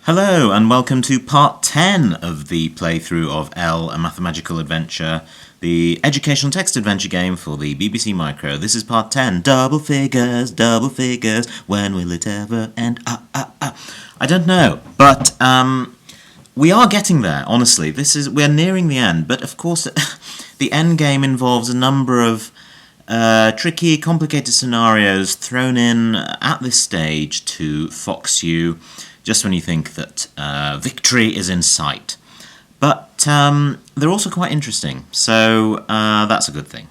Hello and welcome to part 10 of the playthrough of L, A Mathemagical Adventure, the educational text adventure game for the BBC Micro. This is part 10. Double figures, when will it ever end? I don't know, but we are getting there, honestly. We're nearing the end, but of course the end game involves a number of tricky, complicated scenarios thrown in at this stage to fox you just when you think that victory is in sight. But they're also quite interesting, so that's a good thing.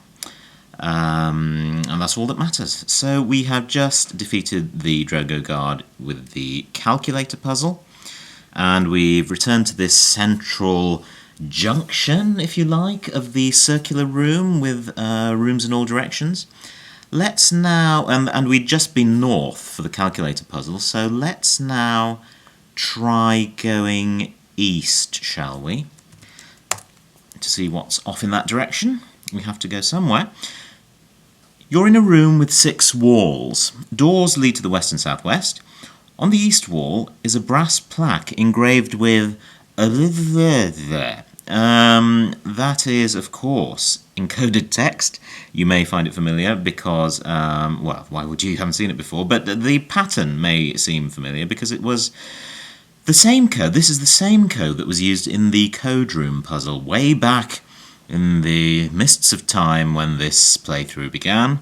And that's all that matters. So we have just defeated the Drogo Guard with the calculator puzzle, and we've returned to this central junction, if you like, of the circular room with rooms in all directions. Let's now, and we'd just been north for the calculator puzzle, so let's now try going east, shall we? To see what's off in that direction. We have to go somewhere. You're in a room with 6 walls. Doors lead to the west and southwest. On the east wall is a brass plaque engraved with that is, of course, encoded text. You may find it familiar because, well, why would you? You haven't seen it before, but the pattern may seem familiar because it was the same code. This is the same code that was used in the Code Room puzzle way back in the mists of time when this playthrough began,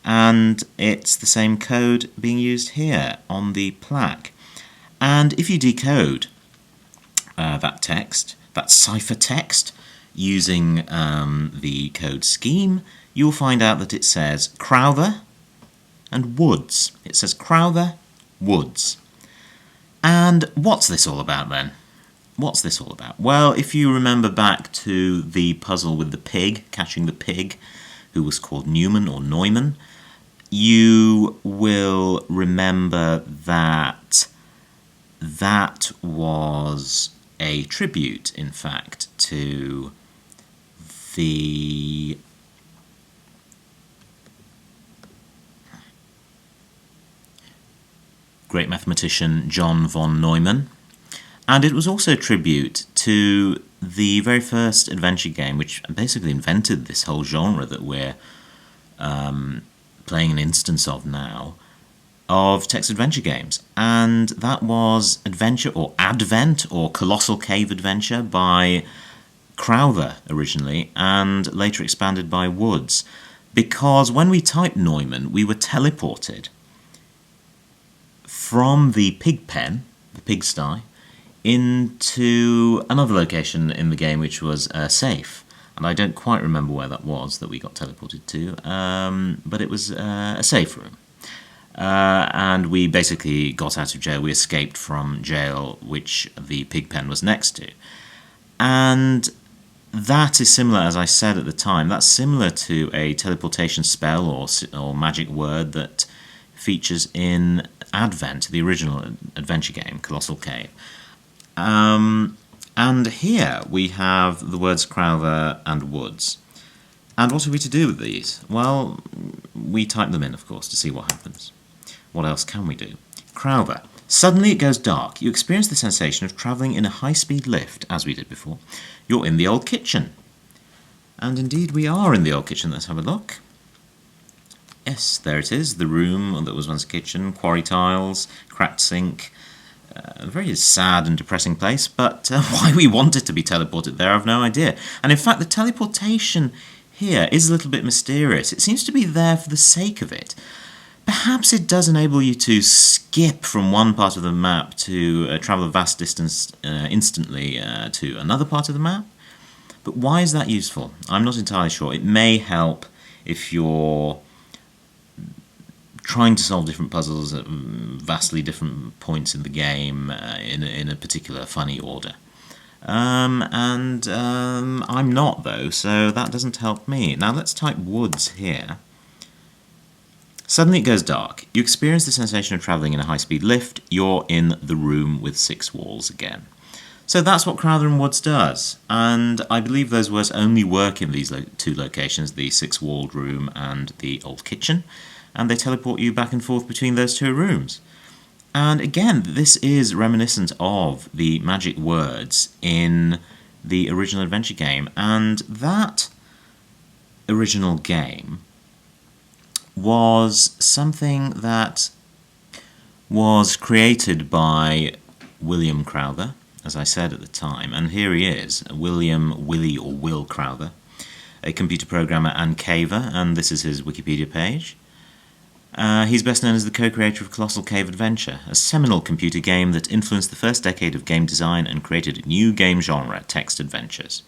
and it's the same code being used here on the plaque. And if you decode that text, that cipher text, using the code scheme, you'll find out that it says Crowther and Woods. It says Crowther, Woods. And what's this all about then? What's this all about? Well, if you remember back to the puzzle with the pig, catching the pig, who was called Newman or Neumann, you will remember that that was a tribute, in fact, to the great mathematician John von Neumann, and it was also a tribute to the very first adventure game, which basically invented this whole genre that we're playing an instance of now, of text adventure games, and that was Adventure or Advent or Colossal Cave Adventure by Crowther originally, and later expanded by Woods, because when we typed Neumann we were teleported from the pig pen, the pigsty, into another location in the game which was a safe, and I don't quite remember where that was that we got teleported to, but it was a safe room. And we basically got out of jail. We escaped from jail, which the pig pen was next to. And that is similar, as I said at the time, that's similar to a teleportation spell or magic word that features in Advent, the original adventure game, Colossal Cave. And here we have the words Crowther and Woods. And what are we to do with these? Well, we type them in, of course, to see what happens. What else can we do? Crowther. Suddenly it goes dark. You experience the sensation of travelling in a high-speed lift, as we did before. You're in the old kitchen. And indeed we are in the old kitchen. Let's have a look. Yes, there it is, the room that was once a kitchen, quarry tiles, cracked sink. A very sad and depressing place, but why we wanted to be teleported there, I've no idea. And in fact, the teleportation here is a little bit mysterious. It seems to be there for the sake of it. Perhaps it does enable you to skip from one part of the map to travel a vast distance instantly to another part of the map. But why is that useful? I'm not entirely sure. It may help if you're trying to solve different puzzles at vastly different points in the game in a particular funny order. I'm not, though, so that doesn't help me. Now let's type Woods here. Suddenly it goes dark. You experience the sensation of travelling in a high-speed lift. You're in the room with 6 walls again. So that's what Crowther and Woods does, and I believe those words only work in these 2 locations, the 6-walled room and the old kitchen, and they teleport you back and forth between those 2 rooms. And again, this is reminiscent of the magic words in the original adventure game, and that original game was something that was created by William Crowther, as I said at the time, and here he is, William, Willie or Will Crowther, a computer programmer and caver, and this is his Wikipedia page. He's best known as the co-creator of Colossal Cave Adventure, a seminal computer game that influenced the first decade of game design and created a new game genre, text adventures.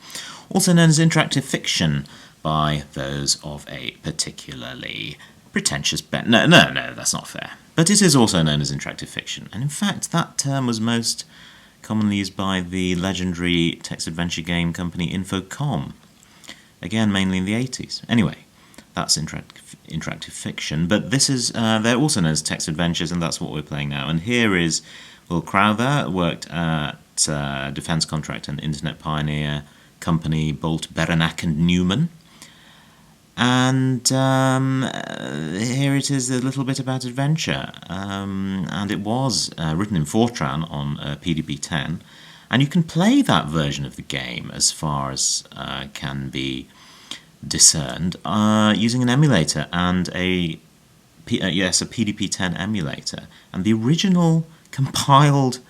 Also known as interactive fiction by those of a particularly pretentious bent. No, that's not fair. But it is also known as interactive fiction, and in fact that term was most commonly used by the legendary text adventure game company Infocom, again mainly in the 80s. Anyway, that's interactive fiction, but this is they're also known as text adventures, and that's what we're playing now. And here is Will Crowther, worked at defense contractor and internet pioneer company Bolt, Beranek and Newman. And here it is, a little bit about adventure, and it was written in Fortran on PDP-10, and you can play that version of the game as far as can be discerned using an emulator and a PDP-10 emulator, and the original compiled,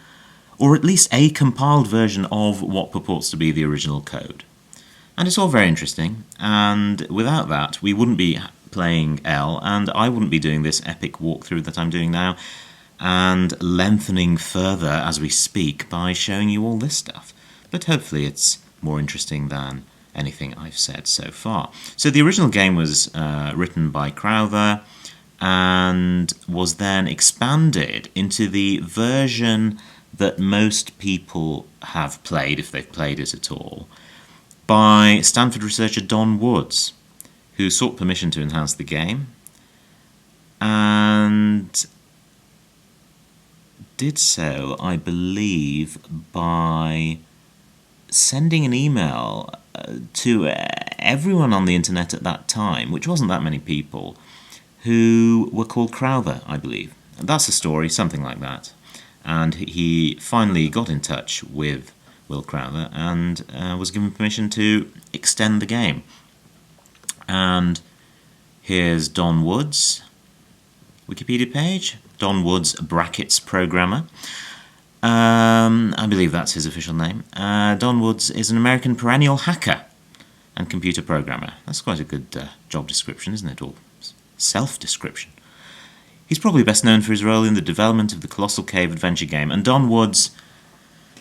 or at least a compiled version of what purports to be the original code. And it's all very interesting, and without that we wouldn't be playing L, and I wouldn't be doing this epic walkthrough that I'm doing now, and lengthening further as we speak by showing you all this stuff. But hopefully it's more interesting than anything I've said so far. So the original game was written by Crowther and was then expanded into the version that most people have played, if they've played it at all, by Stanford researcher Don Woods, who sought permission to enhance the game and did so, I believe, by sending an email to everyone on the internet at that time, which wasn't that many people, who were called Crowther, I believe. That's the story, something like that. And he finally got in touch with Will Crowther and was given permission to extend the game. And here's Don Woods' Wikipedia page. Don Woods, brackets programmer. I believe that's his official name. Don Woods is an American perennial hacker and computer programmer. That's quite a good job description, isn't it? Or self-description. He's probably best known for his role in the development of the Colossal Cave Adventure game, and Don Woods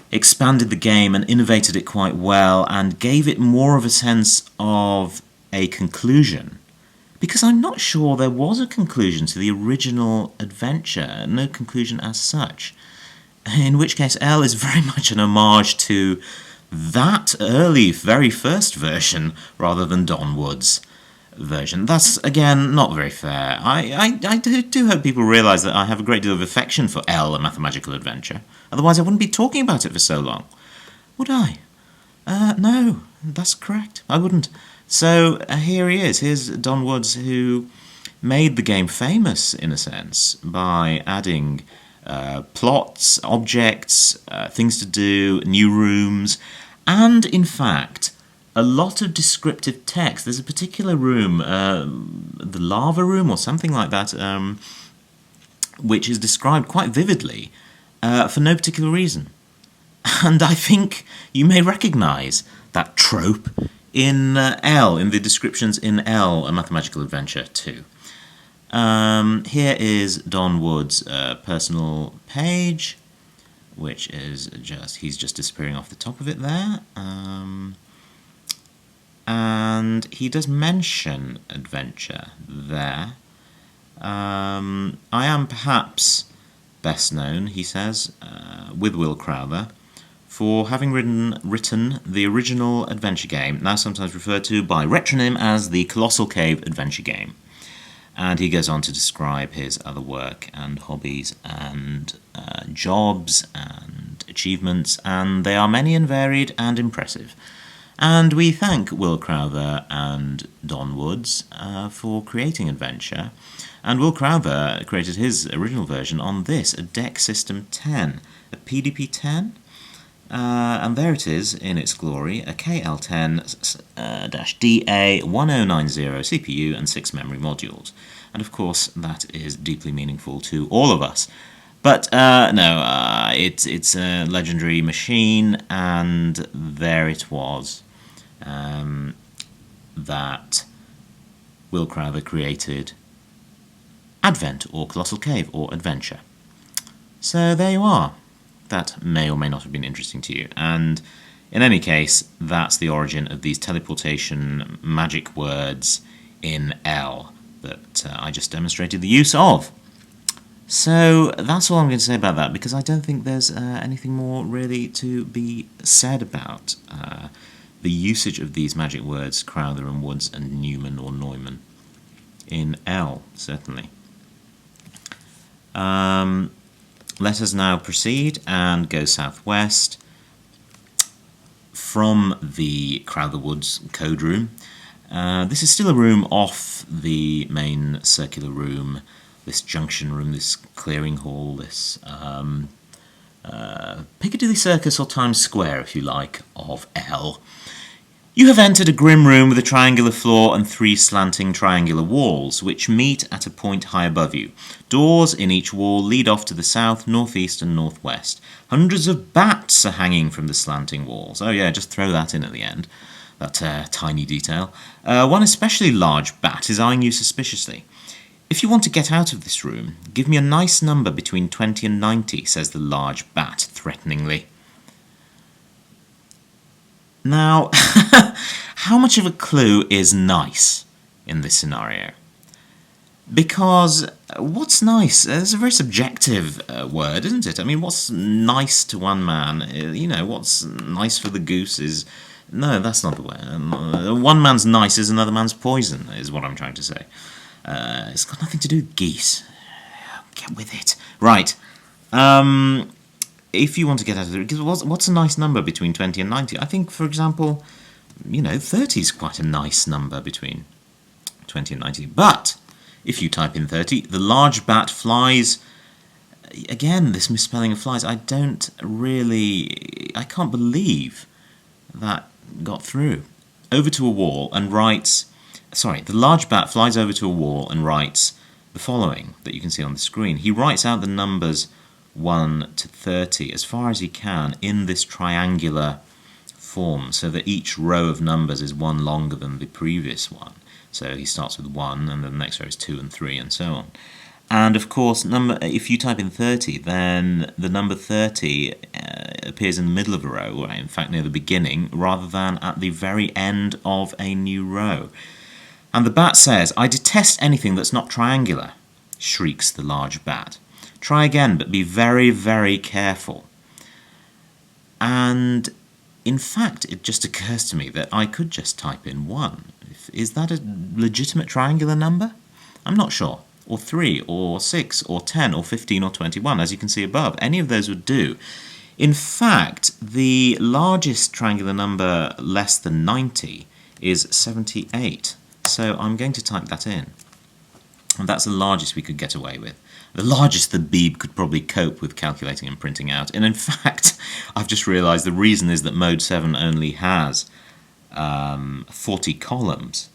expanded the game and innovated it quite well and gave it more of a sense of a conclusion, because I'm not sure there was a conclusion to the original adventure, no conclusion as such, in which case L is very much an homage to that early, very first version rather than Don Woods' version. That's, again, not very fair. I do hope people realise that I have a great deal of affection for L, A Mathemagical Adventure. Otherwise I wouldn't be talking about it for so long. Would I? No, that's correct. I wouldn't. So here he is. Here's Don Woods, who made the game famous, in a sense, by adding plots, objects, things to do, new rooms, and, in fact, a lot of descriptive text. There's a particular room, the lava room or something like that, which is described quite vividly for no particular reason. And I think you may recognise that trope in L, in the descriptions in L, A Mathematical Adventure 2. Here is Don Wood's personal page, which is he's just disappearing off the top of it there. And he does mention adventure there. I am perhaps best known, he says, with Will Crowther, for having written the original adventure game, now sometimes referred to by retronym as the Colossal Cave Adventure game. And he goes on to describe his other work and hobbies and jobs and achievements, and they are many and varied and impressive. And we thank Will Crowther and Don Woods for creating Adventure, And Will Crowther created his original version on this, a Deck System 10, a PDP-10. And there it is in its glory, a KL10-DA1090 CPU and 6 memory modules. And of course, that is deeply meaningful to all of us. But no, it's a legendary machine, and there it was that Will Crowther created Advent, or Colossal Cave, or Adventure. So there you are. That may or may not have been interesting to you. And in any case, that's the origin of these teleportation magic words in L that I just demonstrated the use of. So that's all I'm going to say about that, because I don't think there's anything more really to be said about the usage of these magic words, Crowther and Woods and Newman or Neumann, in L, certainly. Let us now proceed and go southwest from the Crowther Woods code room. This is still a room off the main circular room, this junction room, this clearing hall, this Piccadilly Circus or Times Square, if you like, of L. You have entered a grim room with a triangular floor and 3 slanting triangular walls, which meet at a point high above you. Doors in each wall lead off to the south, northeast and northwest. Hundreds of bats are hanging from the slanting walls. Oh yeah, just throw that in at the end, that tiny detail. One especially large bat is eyeing you suspiciously. If you want to get out of this room, give me a nice number between 20 and 90, says the large bat threateningly. Now, how much of a clue is nice in this scenario? Because what's nice? It's a very subjective word, isn't it? I mean, what's nice to one man? You know, what's nice for the goose is... No, that's not the word. One man's nice is another man's poison, is what I'm trying to say. It's got nothing to do with geese. Get with it. Right. If you want to get out of it, what's a nice number between 20 and 90? I think, for example, 30 is quite a nice number between 20 and 90. But if you type in 30, the large bat flies. Again, this misspelling of flies, I can't believe that got through. Over to a wall and writes, the large bat flies over to a wall and writes the following that you can see on the screen. He writes out the numbers 1 to 30 as far as he can in this triangular form, so that each row of numbers is one longer than the previous one. So he starts with 1, and then the next row is 2 and 3, and so on. And of course, if you type in 30, then the number 30 appears in the middle of a row, or in fact near the beginning, rather than at the very end of a new row. And the bat says, "I detest anything that's not triangular," shrieks the large bat. "Try again, but be very, very careful." And in fact, it just occurs to me that I could just type in 1. Is that a legitimate triangular number? I'm not sure. Or 3, or 6, or 10, or 15, or 21, as you can see above. Any of those would do. In fact, the largest triangular number less than 90 is 78. So I'm going to type that in. And that's the largest we could get away with. The largest the Beeb could probably cope with calculating and printing out. And in fact, I've just realised the reason is that Mode 7 only has 40 columns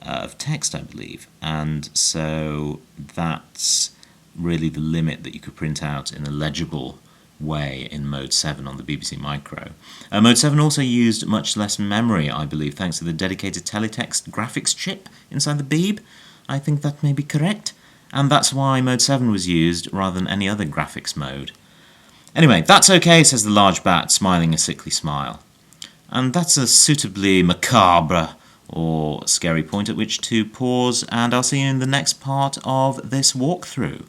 of text, I believe. And so that's really the limit that you could print out in a legible way in Mode 7 on the BBC Micro. Mode 7 also used much less memory, I believe, thanks to the dedicated teletext graphics chip inside the Beeb. I think that may be correct. And that's why Mode 7 was used rather than any other graphics mode. Anyway, that's okay, says the large bat, smiling a sickly smile. And that's a suitably macabre or scary point at which to pause, and I'll see you in the next part of this walkthrough.